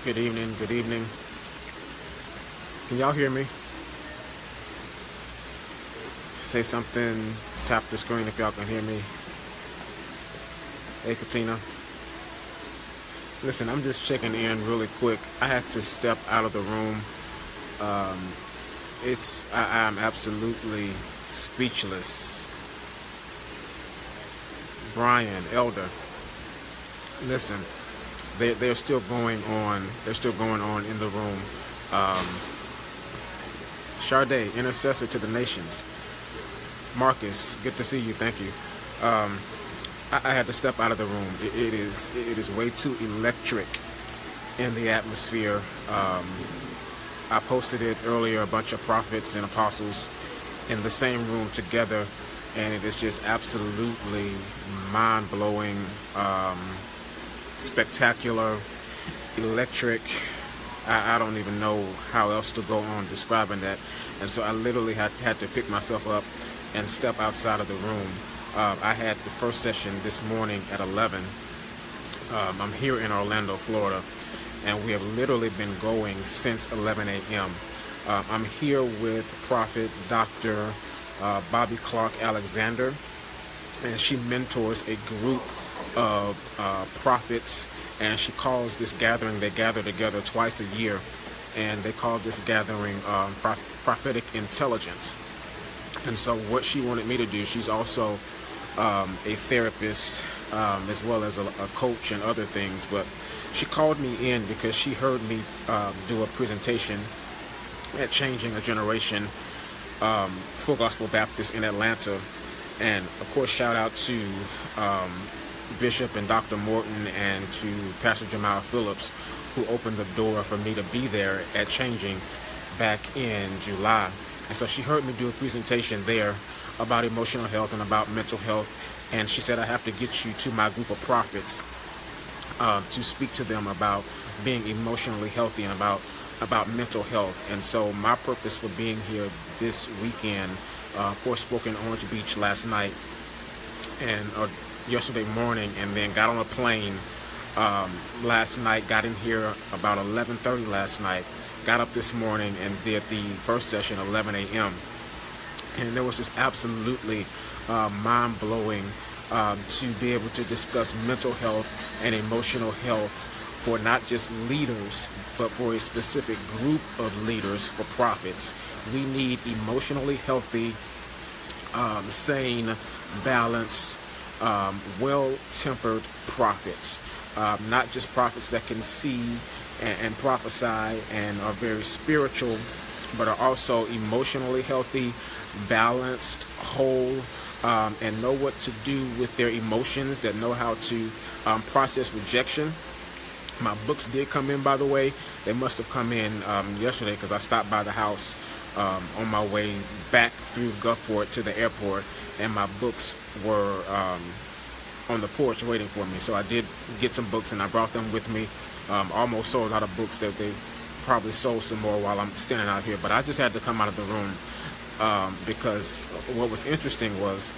Good evening, good evening. Can y'all hear me? Say something, tap the screen if y'all can hear me. Hey, Katina. Listen, I'm just checking in really quick. I had to step out of the room. I'm absolutely speechless. Brian, Elder, listen, they're still going on. They're still going on in the room. Sade, intercessor to the nations. Marcus, good to see you. Thank you. I had to step out of the room. It is way too electric in the atmosphere. I posted it earlier, a bunch of prophets and apostles in the same room together, and it is just absolutely mind-blowing, spectacular, electric. I don't even know how else to go on describing that. And so I literally had to pick myself up and step outside of the room. I had the first session this morning at 11. I'm here in Orlando, Florida, and we have literally been going since 11 a.m. I'm here with Prophet Dr. Bobbie Clark-Alexander, and she mentors a group of prophets, and she calls this gathering, they gather together twice a year, and they call this gathering Prophetic Intelligence. And so what she wanted me to do, she's also a therapist as well as a coach and other things, but she called me in because she heard me do a presentation at Changing a Generation, Full Gospel Baptist in Atlanta. And of course, shout out to Bishop and Dr. Morton and to Pastor Jamal Phillips, who opened the door for me to be there at Changing back in July. And so she heard me do a presentation there about emotional health and about mental health. And she said, I have to get you to my group of prophets to speak to them about being emotionally healthy and about mental health. And so my purpose for being here this weekend, of course, spoke in Orange Beach last night and yesterday morning, and then got on a plane last night, got in here about 11:30 last night, got up this morning and did the first session 11 a.m. And it was just absolutely mind-blowing to be able to discuss mental health and emotional health for not just leaders, but for a specific group of leaders, for prophets. We need emotionally healthy, sane, balanced, well-tempered prophets. Not just prophets that can see and prophesy and are very spiritual, but are also emotionally healthy, balanced, whole, and know what to do with their emotions, that know how to process rejection. My books did come in, by the way. They must have come in yesterday because I stopped by the house on my way back through Gulfport to the airport, and my books were on the porch waiting for me. So I did get some books and I brought them with me. Almost sold out of books. That they probably sold some more while I'm standing out here, but I just had to come out of the room because what was interesting was,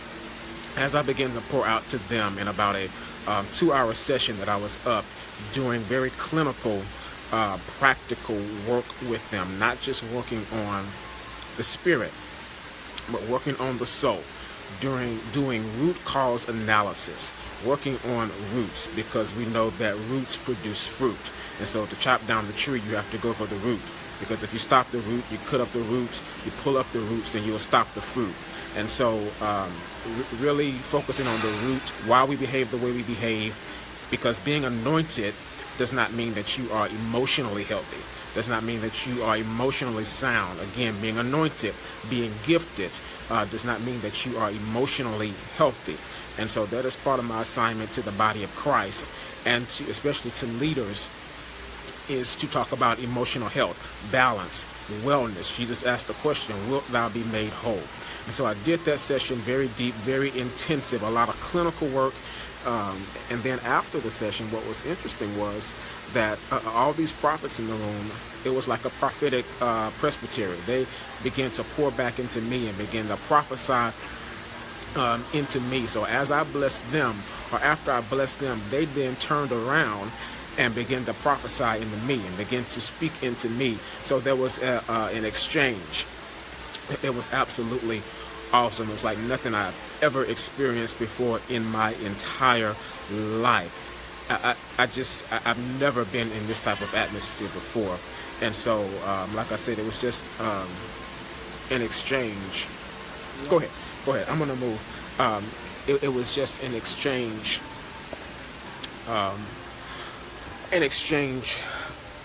as I began to pour out to them in about a 2-hour session that I was up doing very clinical, practical work with them, not just working on the spirit, but working on the soul, doing root cause analysis, working on roots, because we know that roots produce fruit. And so to chop down the tree, you have to go for the root, because if you stop the root, you cut up the roots, you pull up the roots, then you'll stop the fruit. And so really focusing on the root, why we behave the way we behave, because being anointed does not mean that you are emotionally healthy, does not mean that you are emotionally sound. Again, being anointed, being gifted, does not mean that you are emotionally healthy. And so that is part of my assignment to the body of Christ, and to, especially to leaders, is to talk about emotional health, balance, wellness. Jesus asked the question, wilt thou be made whole? And so I did that session, very deep, very intensive, a lot of clinical work. And then after the session, what was interesting was that all these prophets in the room, it was like a prophetic presbytery. They began to pour back into me and began to prophesy into me. So as I blessed them, or after I blessed them, they then turned around and begin to prophesy into me and begin to speak into me. So there was an exchange. It was absolutely awesome. It was like nothing I've ever experienced before in my entire life. I've never been in this type of atmosphere before. And so, like I said, it was just an exchange. Go ahead. I'm going to move. It was just an exchange. An exchange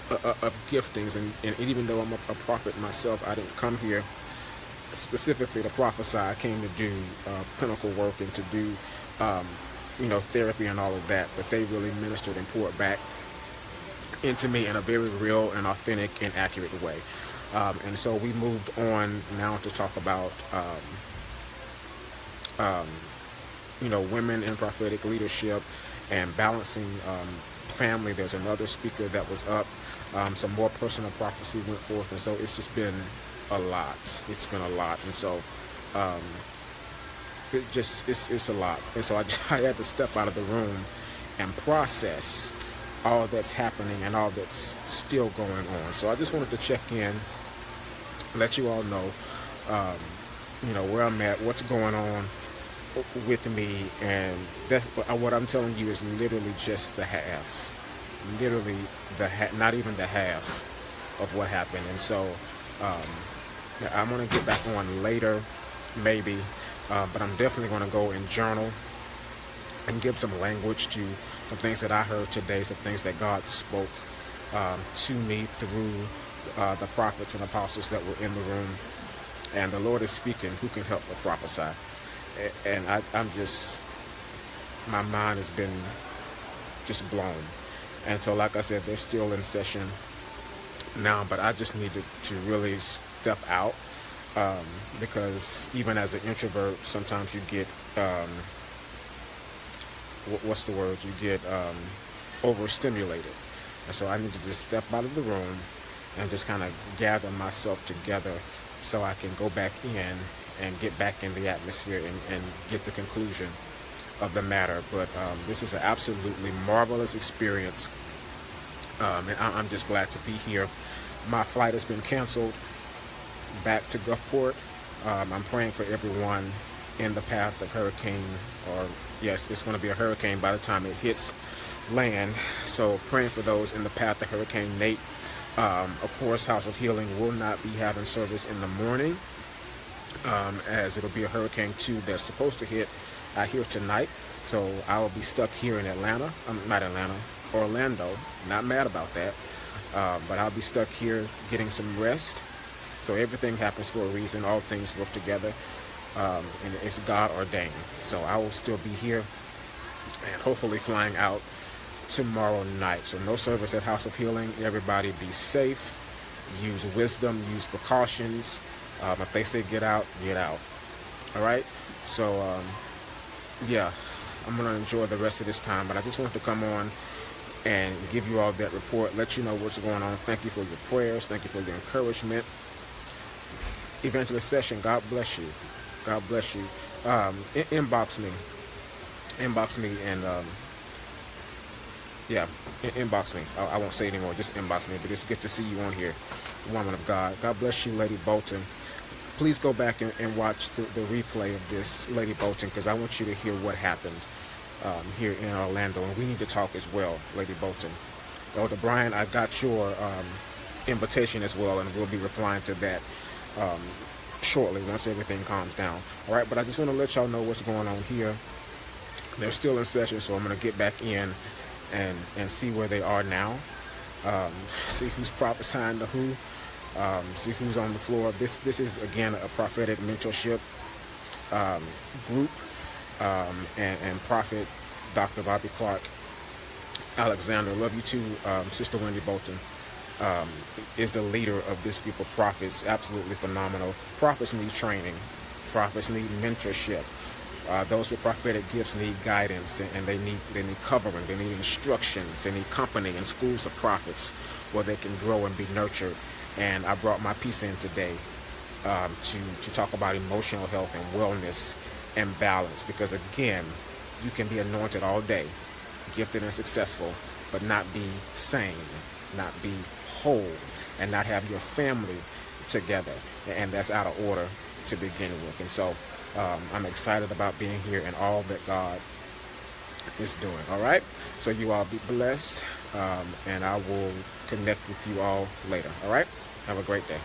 of giftings. And even though I'm a prophet myself, I didn't come here specifically to prophesy. I came to do clinical work and to do therapy and all of that, but they really ministered and poured back into me in a very real and authentic and accurate way. And so we moved on now to talk about women in prophetic leadership and balancing family. There's another speaker that was up. Some more personal prophecy went forth, and so it's just been a lot. It's been a lot, and so it's a lot. And so I had to step out of the room and process all that's happening and all that's still going on. So I just wanted to check in, let you all know, where I'm at, what's going on with me, and that's what I'm telling you is literally just the half. Literally not even the half of what happened. And so I'm going to get back on later, maybe, but I'm definitely going to go and journal and give some language to some things that I heard today, some things that God spoke to me through the prophets and apostles that were in the room. And the Lord is speaking. Who can help but prophesy? And I'm just, my mind has been just blown. And so, like I said, they're still in session now, but I just needed to really step out because even as an introvert, sometimes you get, what's the word? You get overstimulated. And so I needed to step out of the room and just kind of gather myself together so I can go back in and get back in the atmosphere and get the conclusion of the matter. But this is an absolutely marvelous experience, and I'm just glad to be here. My flight has been canceled back to Gulfport. I'm praying for everyone in the path of hurricane, or yes, it's going to be a hurricane by the time it hits land. So praying for those in the path of Hurricane Nate. Of course, House of Healing will not be having service in the morning, as it'll be a Hurricane 2 that's supposed to hit here tonight. So I will be stuck here in Orlando. Not mad about that, but I'll be stuck here getting some rest. So everything happens for a reason. All things work together, and it's God ordained. So I will still be here and hopefully flying out tomorrow night. So no service at House of Healing. Everybody be safe. Use wisdom. Use precautions. If they say get out, get out. All right. So yeah, I'm gonna enjoy the rest of this time. But I just wanted to come on and give you all that report, let you know what's going on. Thank you for your prayers. Thank you for your encouragement. Evangelist Session, God bless you. God bless you. Inbox me, and inbox me. I won't say anymore. Just inbox me. But it's good to see you on here, woman of God. God bless you, Lady Bolton. Please go back and watch the replay of this, Lady Bolton, because I want you to hear what happened here in Orlando. And we need to talk as well, Lady Bolton. Elder Brian, I got your invitation as well, and we'll be replying to that shortly once everything calms down. All right, but I just want to let y'all know what's going on here. They're still in session, so I'm going to get back in and see where they are now. See who's prophesying to who. See who's on the floor. This is again a prophetic mentorship group, and Prophet Dr. Bobbie Clark-Alexander, love you too, Sister Wendy Bolton, is the leader of this group of prophets. Absolutely phenomenal. Prophets need training. Prophets need mentorship. Those with prophetic gifts need guidance, and they need covering. They need instructions. They need company and schools of prophets where they can grow and be nurtured. And I brought my piece in today to talk about emotional health and wellness and balance, because again, you can be anointed all day, gifted and successful, but not be sane, not be whole, and not have your family together. And that's out of order to begin with. And so I'm excited about being here and all that God is doing. All right, so you all be blessed, and I will connect with you all later. All right, have a great day.